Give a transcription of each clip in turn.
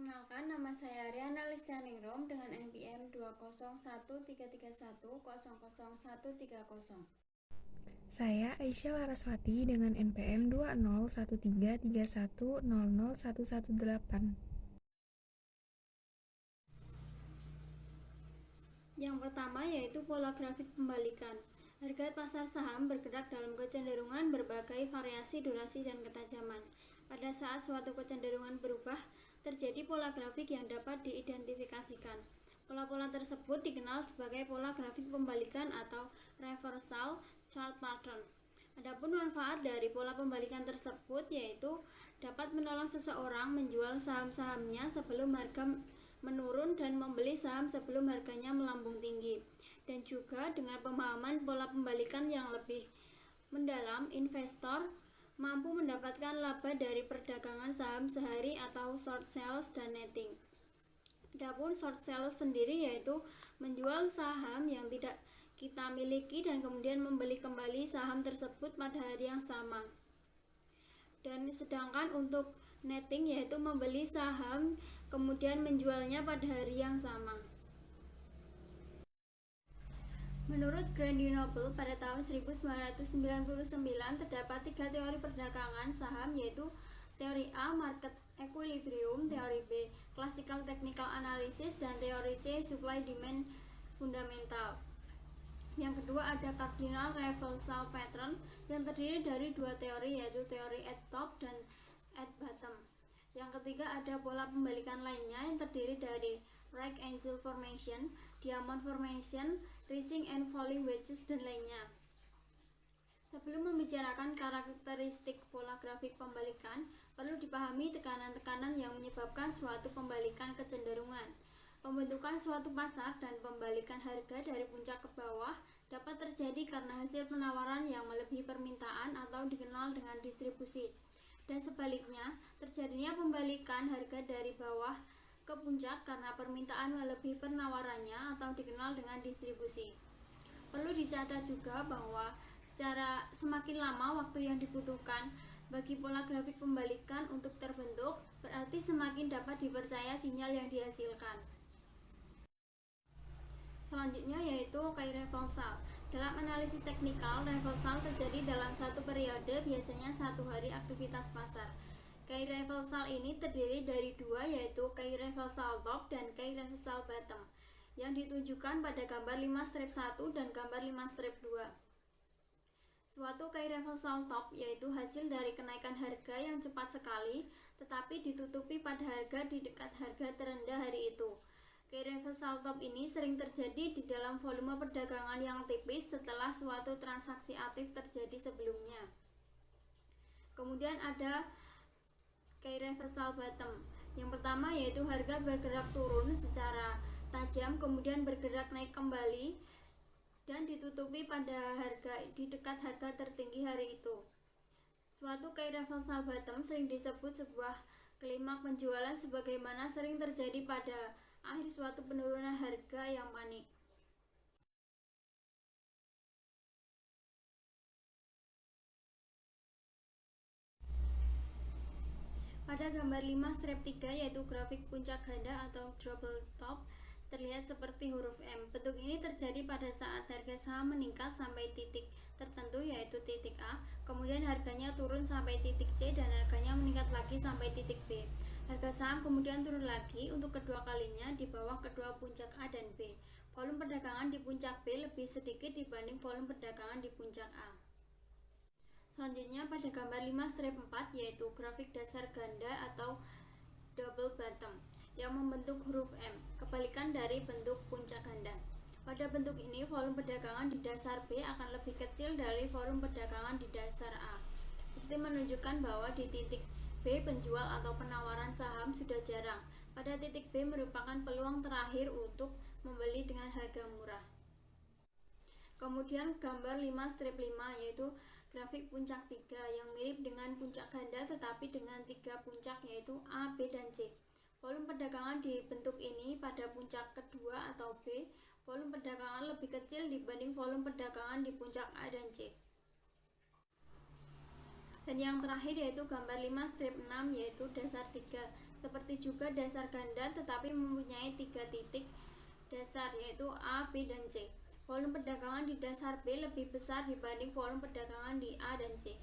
Perkenalkan, nama saya Riana Listianingrum dengan NPM 20133100130. Saya Aisyah Laraswati dengan NPM 20133100118. Yang pertama yaitu pola grafik pembalikan. Harga pasar saham bergerak dalam kecenderungan berbagai variasi durasi dan ketajaman. Pada saat suatu kecenderungan berubah, terjadi pola grafik yang dapat diidentifikasikan. Pola-pola tersebut dikenal sebagai pola grafik pembalikan atau reversal chart pattern. Adapun manfaat dari pola pembalikan tersebut yaitu dapat menolong seseorang menjual saham-sahamnya sebelum harga menurun dan membeli saham sebelum harganya melambung tinggi. Dan juga dengan pemahaman pola pembalikan yang lebih mendalam, investor mampu mendapatkan laba dari perdagangan saham sehari atau short sales dan netting. Adapun short sales sendiri yaitu menjual saham yang tidak kita miliki dan kemudian membeli kembali saham tersebut pada hari yang sama. Dan sedangkan untuk netting yaitu membeli saham kemudian menjualnya pada hari yang sama. Menurut Grady Noble pada tahun 1999 terdapat 3 teori perdagangan saham yaitu teori A market equilibrium, teori B classical technical analysis, dan teori C supply demand fundamental. Yang kedua ada cardinal reversal pattern yang terdiri dari dua teori yaitu teori at top dan at bottom. Yang ketiga ada pola pembalikan lainnya yang terdiri dari right angle formation, diamond formation, rising and falling wedges, dan lainnya. Sebelum membicarakan karakteristik pola grafik pembalikan, perlu dipahami tekanan-tekanan yang menyebabkan suatu pembalikan kecenderungan. Pembentukan suatu pasar dan pembalikan harga dari puncak ke bawah dapat terjadi karena hasil penawaran yang melebihi permintaan atau dikenal dengan distribusi. Dan sebaliknya, terjadinya pembalikan harga dari bawah ke puncak karena permintaan melebihi penawarannya atau dikenal dengan distribusi. Perlu dicatat juga bahwa semakin lama waktu yang dibutuhkan bagi pola grafik pembalikan untuk terbentuk, berarti semakin dapat dipercaya sinyal yang dihasilkan. Selanjutnya yaitu key reversal. Dalam analisis teknikal, reversal terjadi dalam satu periode, biasanya satu hari aktivitas pasar. Key reversal ini terdiri dari dua yaitu key reversal top dan key reversal bottom yang ditunjukkan pada gambar 5-1 dan gambar 5-2. Suatu key reversal top yaitu hasil dari kenaikan harga yang cepat sekali tetapi ditutupi pada harga di dekat harga terendah hari itu. Key reversal top ini sering terjadi di dalam volume perdagangan yang tipis setelah suatu transaksi aktif terjadi sebelumnya. Kemudian ada key reversal bottom. Yang pertama yaitu harga bergerak turun secara tajam kemudian bergerak naik kembali dan ditutupi pada harga di dekat harga tertinggi hari itu. Suatu key reversal bottom sering disebut sebuah klimaks penjualan sebagaimana sering terjadi pada akhir suatu penurunan harga yang panik. Pada gambar 5-3 yaitu grafik puncak ganda atau double top terlihat seperti huruf M. Bentuk ini terjadi pada saat harga saham meningkat sampai titik tertentu yaitu titik A, kemudian harganya turun sampai titik C dan harganya meningkat lagi sampai titik B. Harga saham kemudian turun lagi untuk kedua kalinya di bawah kedua puncak A dan B. Volume perdagangan di puncak B lebih sedikit dibanding volume perdagangan di puncak A. Selanjutnya pada gambar 5-4 yaitu grafik dasar ganda atau double bottom yang membentuk huruf M, kebalikan dari bentuk puncak ganda. Pada bentuk ini volume perdagangan di dasar B akan lebih kecil dari volume perdagangan di dasar A. Bukti menunjukkan bahwa di titik B penjual atau penawaran saham sudah jarang. Pada titik B merupakan peluang terakhir untuk membeli dengan harga murah. Kemudian gambar 5-5 yaitu grafik puncak 3 yang mirip dengan puncak ganda tetapi dengan 3 puncak yaitu A, B, dan C. Volume perdagangan di bentuk ini pada puncak kedua atau B, volume perdagangan lebih kecil dibanding volume perdagangan di puncak A dan C. Dan yang terakhir yaitu gambar 5 strip 6 yaitu dasar 3. Seperti juga dasar ganda tetapi mempunyai 3 titik dasar yaitu A, B, dan C. Volume perdagangan di dasar B lebih besar dibanding volume perdagangan di A dan C.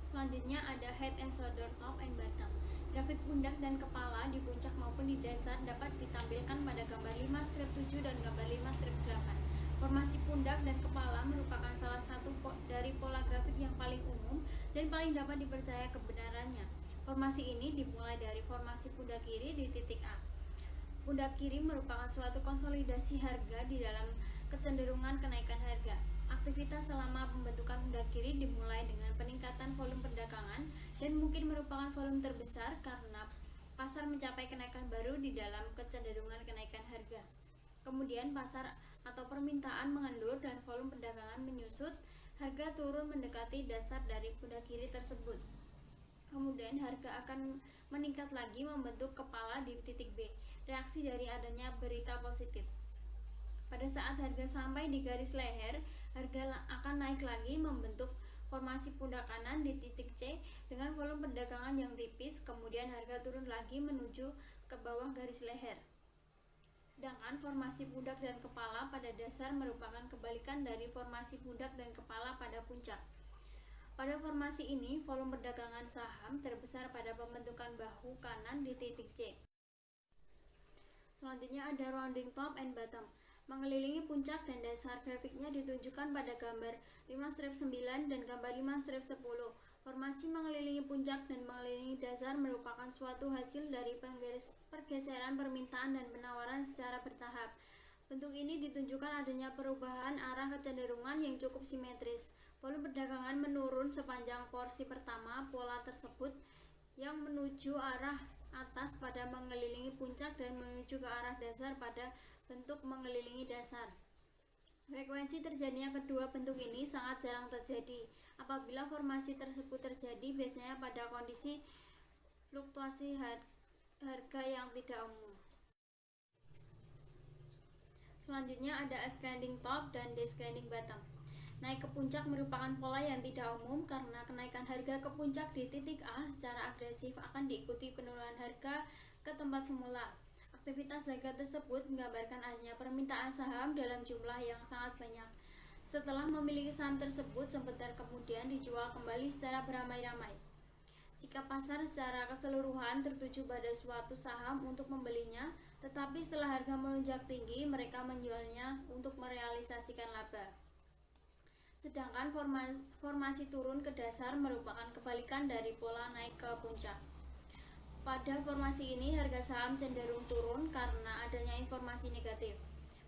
Selanjutnya ada head and shoulder, top and bottom. Grafik pundak dan kepala di puncak maupun di dasar dapat ditampilkan pada gambar 5 strip 7 dan gambar 5 strip 8. Formasi pundak dan kepala merupakan salah satu dari pola grafik yang paling umum dan paling dapat dipercaya kebenarannya. Formasi ini dimulai dari formasi pundak kiri di titik A. Pundak kiri merupakan suatu konsolidasi harga di dalam kecenderungan kenaikan harga. Aktivitas selama pembentukan pundak kiri dimulai dengan peningkatan volume perdagangan dan mungkin merupakan volume terbesar karena pasar mencapai kenaikan baru di dalam kecenderungan kenaikan harga. Kemudian pasar atau permintaan mengendur dan volume perdagangan menyusut, harga turun mendekati dasar dari pundak kiri tersebut. Kemudian harga akan meningkat lagi membentuk kepala di titik B, reaksi dari adanya berita positif. Pada saat harga sampai di garis leher, harga akan naik lagi membentuk formasi pundak kanan di titik C dengan volume perdagangan yang tipis, kemudian harga turun lagi menuju ke bawah garis leher. Sedangkan formasi pundak dan kepala pada dasar merupakan kebalikan dari formasi pundak dan kepala pada puncak. Pada formasi ini, volume perdagangan saham terbesar pada pembentukan bahu kanan di titik C. Selanjutnya ada rounding top and bottom. Mengelilingi puncak dan dasar grafiknya ditunjukkan pada gambar 5 strip 9 dan gambar 5 strip 10. Formasi mengelilingi puncak dan mengelilingi dasar merupakan suatu hasil dari pergeseran permintaan dan penawaran secara bertahap. Bentuk ini ditunjukkan adanya perubahan arah kecenderungan yang cukup simetris. Volume perdagangan menurun sepanjang porsi pertama pola tersebut yang menuju arah atas pada mengelilingi puncak dan menuju ke arah dasar pada bentuk mengelilingi dasar. Frekuensi terjadinya kedua bentuk ini sangat jarang terjadi. Apabila formasi tersebut terjadi, biasanya pada kondisi fluktuasi harga yang tidak umum. Selanjutnya ada ascending top dan descending bottom. Naik ke puncak merupakan pola yang tidak umum karena kenaikan harga ke puncak di titik A secara agresif akan diikuti penurunan harga ke tempat semula. Aktivitas harga tersebut menggambarkan adanya permintaan saham dalam jumlah yang sangat banyak. Setelah memiliki saham tersebut, sebentar kemudian dijual kembali secara beramai-ramai. Sikap pasar secara keseluruhan tertuju pada suatu saham untuk membelinya, tetapi setelah harga melonjak tinggi, mereka menjualnya untuk merealisasikan laba. Sedangkan formasi turun ke dasar merupakan kebalikan dari pola naik ke puncak. Pada formasi ini, harga saham cenderung turun karena adanya informasi negatif.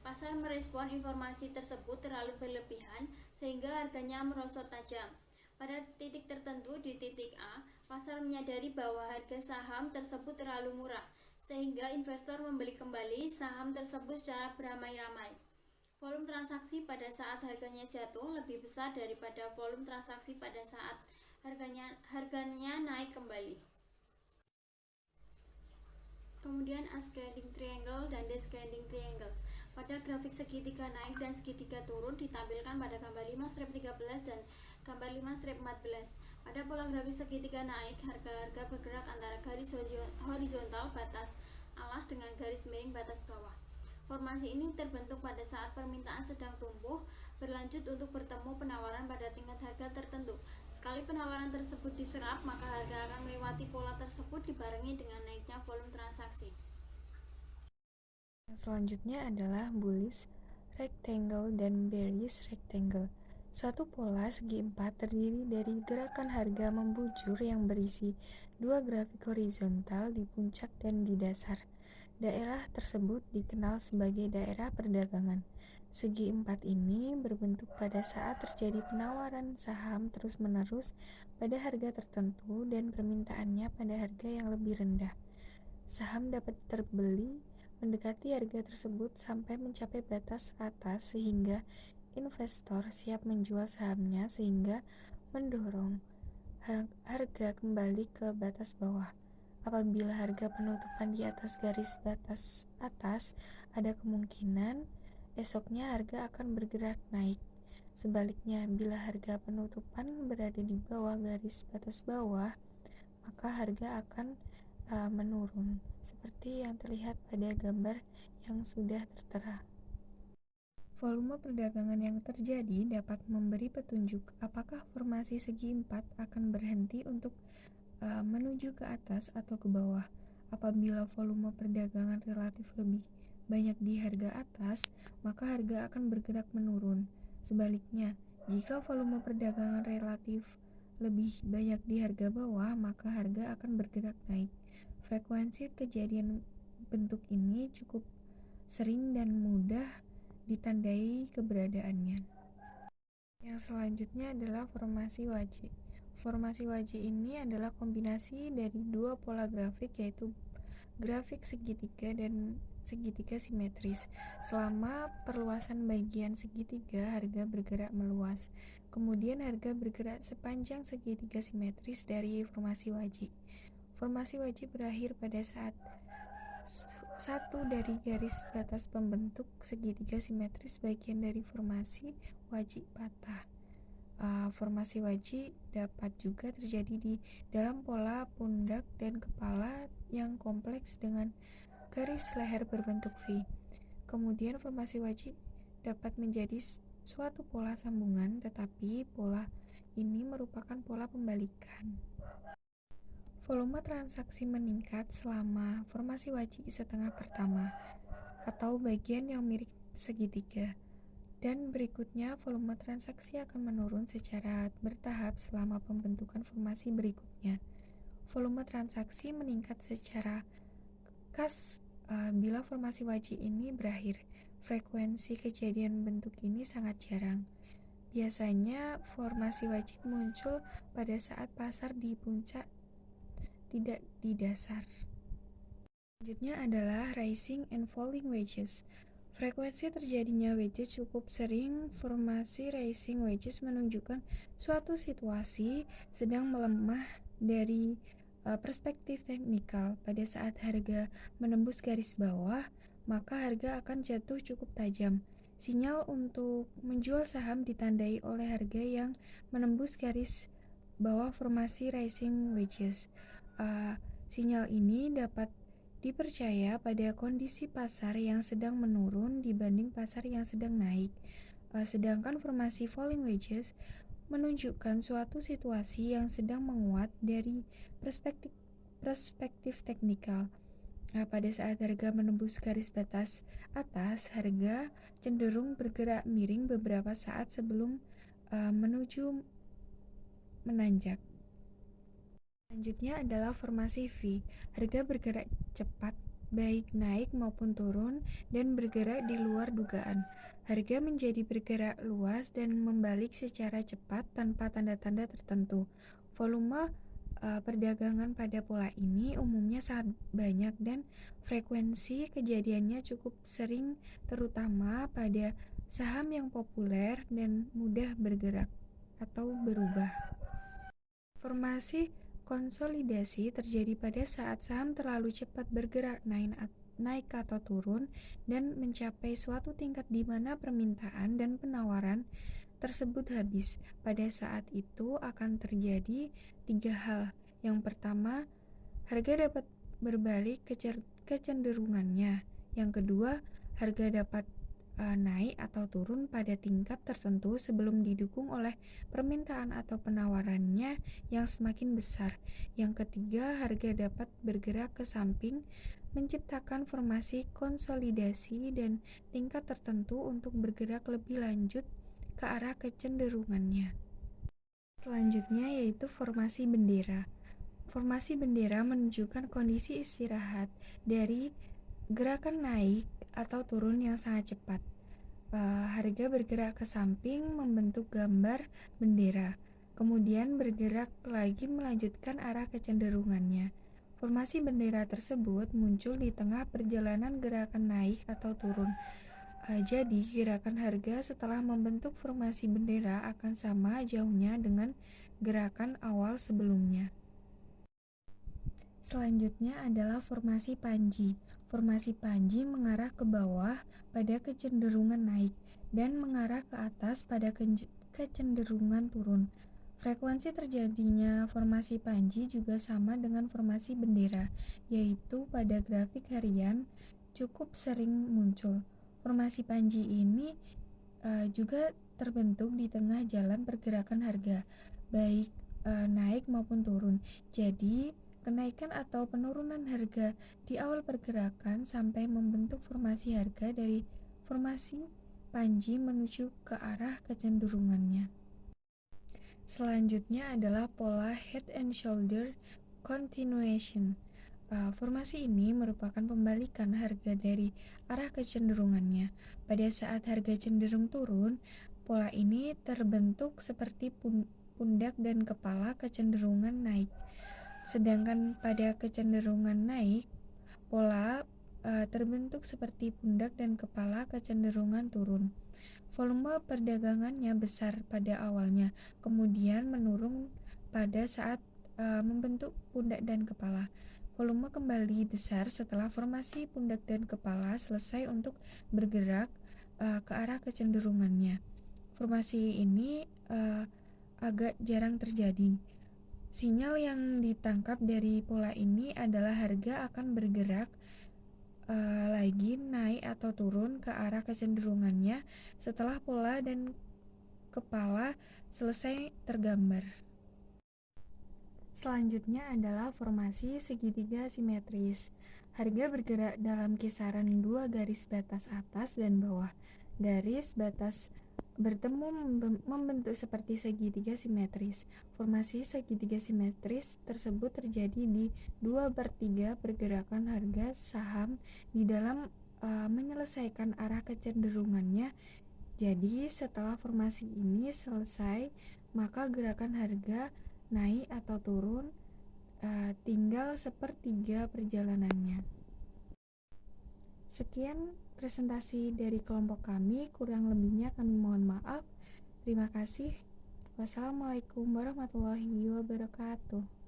Pasar merespon informasi tersebut terlalu berlebihan sehingga harganya merosot tajam. Pada titik tertentu di titik A, pasar menyadari bahwa harga saham tersebut terlalu murah sehingga investor membeli kembali saham tersebut secara beramai-ramai. Volume transaksi pada saat harganya jatuh lebih besar daripada volume transaksi pada saat harganya naik kembali. Kemudian ascending triangle dan descending triangle. Pada grafik segitiga naik dan segitiga turun ditampilkan pada gambar 5 strip 13 dan gambar 5 strip 14. Pada pola grafik segitiga naik, harga-harga bergerak antara garis horizontal batas alas dengan garis miring batas bawah. Formasi ini terbentuk pada saat permintaan sedang tumbuh, berlanjut untuk bertemu penawaran pada tingkat harga tertentu. Sekali penawaran tersebut diserap, maka harga akan melewati pola tersebut dibarengi dengan naiknya volume transaksi. Selanjutnya adalah bullish rectangle dan bearish rectangle. Suatu pola segi empat terdiri dari gerakan harga membujur yang berisi dua grafik horizontal di puncak dan di dasar. Daerah tersebut dikenal sebagai daerah perdagangan. Segi empat ini berbentuk pada saat terjadi penawaran saham terus-menerus pada harga tertentu dan permintaannya pada harga yang lebih rendah. Saham dapat terbeli mendekati harga tersebut sampai mencapai batas atas sehingga investor siap menjual sahamnya sehingga mendorong harga kembali ke batas bawah. Apabila harga penutupan di atas garis batas atas, ada kemungkinan esoknya harga akan bergerak naik. Sebaliknya, bila harga penutupan berada di bawah garis batas bawah, maka harga akan menurun, seperti yang terlihat pada gambar yang sudah tertera. Volume perdagangan yang terjadi dapat memberi petunjuk apakah formasi segi empat akan berhenti untuk menuju ke atas atau ke bawah. Apabila volume perdagangan relatif lebih banyak di harga atas, maka harga akan bergerak menurun. Sebaliknya, jika volume perdagangan relatif lebih banyak di harga bawah, maka harga akan bergerak naik. Frekuensi kejadian bentuk ini cukup sering dan mudah ditandai keberadaannya. Yang selanjutnya adalah formasi wajik. Formasi wajik ini adalah kombinasi dari dua pola grafik, yaitu grafik segitiga dan segitiga simetris. Selama perluasan bagian segitiga, harga bergerak meluas. Kemudian harga bergerak sepanjang segitiga simetris dari formasi wajik. Formasi wajik berakhir pada saat satu dari garis batas pembentuk segitiga simetris bagian dari formasi wajik patah. Formasi wajik dapat juga terjadi di dalam pola pundak dan kepala yang kompleks dengan garis leher berbentuk V. Kemudian formasi wajik dapat menjadi suatu pola sambungan, tetapi pola ini merupakan pola pembalikan. Volume transaksi meningkat selama formasi wajik setengah pertama, atau bagian yang mirip segitiga, dan berikutnya volume transaksi akan menurun secara bertahap selama pembentukan formasi berikutnya. Volume transaksi meningkat secara khas bila formasi wajik ini berakhir. Frekuensi kejadian bentuk ini sangat jarang. Biasanya formasi wajik muncul pada saat pasar di puncak, tidak di dasar. Selanjutnya adalah rising and falling wedges. Frekuensi terjadinya wedges cukup sering. Formasi rising wedges menunjukkan suatu situasi sedang melemah dari perspektif teknikal. Pada saat harga menembus garis bawah, maka harga akan jatuh cukup tajam. Sinyal untuk menjual saham ditandai oleh harga yang menembus garis bawah formasi rising wedges. Sinyal ini dapat dipercaya pada kondisi pasar yang sedang menurun dibanding pasar yang sedang naik. Sedangkan formasi falling wedges menunjukkan suatu situasi yang sedang menguat dari perspektif teknikal. Pada saat harga menembus garis batas atas, harga cenderung bergerak miring beberapa saat sebelum menuju menanjak. Selanjutnya adalah formasi V. Harga bergerak cepat, baik naik maupun turun, dan bergerak di luar dugaan. Harga menjadi bergerak luas dan membalik secara cepat tanpa tanda-tanda tertentu. Volume perdagangan pada pola ini umumnya sangat banyak dan frekuensi kejadiannya cukup sering, terutama pada saham yang populer dan mudah bergerak atau berubah. Formasi konsolidasi terjadi pada saat saham terlalu cepat bergerak naik atau turun dan mencapai suatu tingkat di mana permintaan dan penawaran tersebut habis. Pada saat itu akan terjadi tiga hal. Yang pertama, harga dapat berbalik kecenderungannya. Yang kedua, harga dapat naik atau turun pada tingkat tertentu sebelum didukung oleh permintaan atau penawarannya yang semakin besar. Yang ketiga, harga dapat bergerak ke samping, menciptakan formasi konsolidasi dan tingkat tertentu untuk bergerak lebih lanjut ke arah kecenderungannya. Selanjutnya yaitu formasi bendera. Formasi bendera menunjukkan kondisi istirahat dari gerakan naik atau turun yang sangat cepat. Harga bergerak ke samping membentuk gambar bendera, kemudian bergerak lagi melanjutkan arah kecenderungannya. Formasi bendera tersebut muncul di tengah perjalanan gerakan naik atau turun. Jadi gerakan harga setelah membentuk formasi bendera akan sama jauhnya dengan gerakan awal sebelumnya. Selanjutnya adalah formasi panji. Formasi panji mengarah ke bawah pada kecenderungan naik. dan mengarah ke atas pada kecenderungan turun. Frekuensi terjadinya formasi Panji juga sama dengan formasi bendera, yaitu pada grafik harian cukup sering muncul. Formasi Panji ini juga terbentuk di tengah jalan pergerakan harga, baik naik maupun turun. Jadi, kenaikan atau penurunan harga di awal pergerakan sampai membentuk formasi harga dari formasi Panji menuju ke arah kecenderungannya. Selanjutnya adalah pola head and shoulder continuation. Formasi ini merupakan pembalikan harga dari arah kecenderungannya. Pada saat harga cenderung turun, pola ini terbentuk seperti pundak dan kepala kecenderungan naik. Sedangkan pada kecenderungan naik, pola terbentuk seperti pundak dan kepala kecenderungan turun. Volume perdagangannya besar pada awalnya, kemudian menurun pada saat membentuk pundak dan kepala. Volume kembali besar setelah formasi pundak dan kepala selesai untuk bergerak ke arah kecenderungannya. Formasi ini agak jarang terjadi. Sinyal yang ditangkap dari pola ini adalah harga akan bergerak lagi naik atau turun ke arah kecenderungannya setelah pola dan kepala selesai tergambar. Selanjutnya adalah formasi segitiga simetris. Harga bergerak dalam kisaran dua garis batas atas dan bawah. Garis batas bertemu membentuk seperti segitiga simetris. Formasi segitiga simetris tersebut terjadi di 2/3 pergerakan harga saham di dalam menyelesaikan arah kecenderungannya. Jadi setelah formasi ini selesai, maka gerakan harga naik atau turun tinggal sepertiga perjalanannya. Sekian presentasi dari kelompok kami, kurang lebihnya kami mohon maaf. Terima kasih. Wassalamualaikum warahmatullahi wabarakatuh.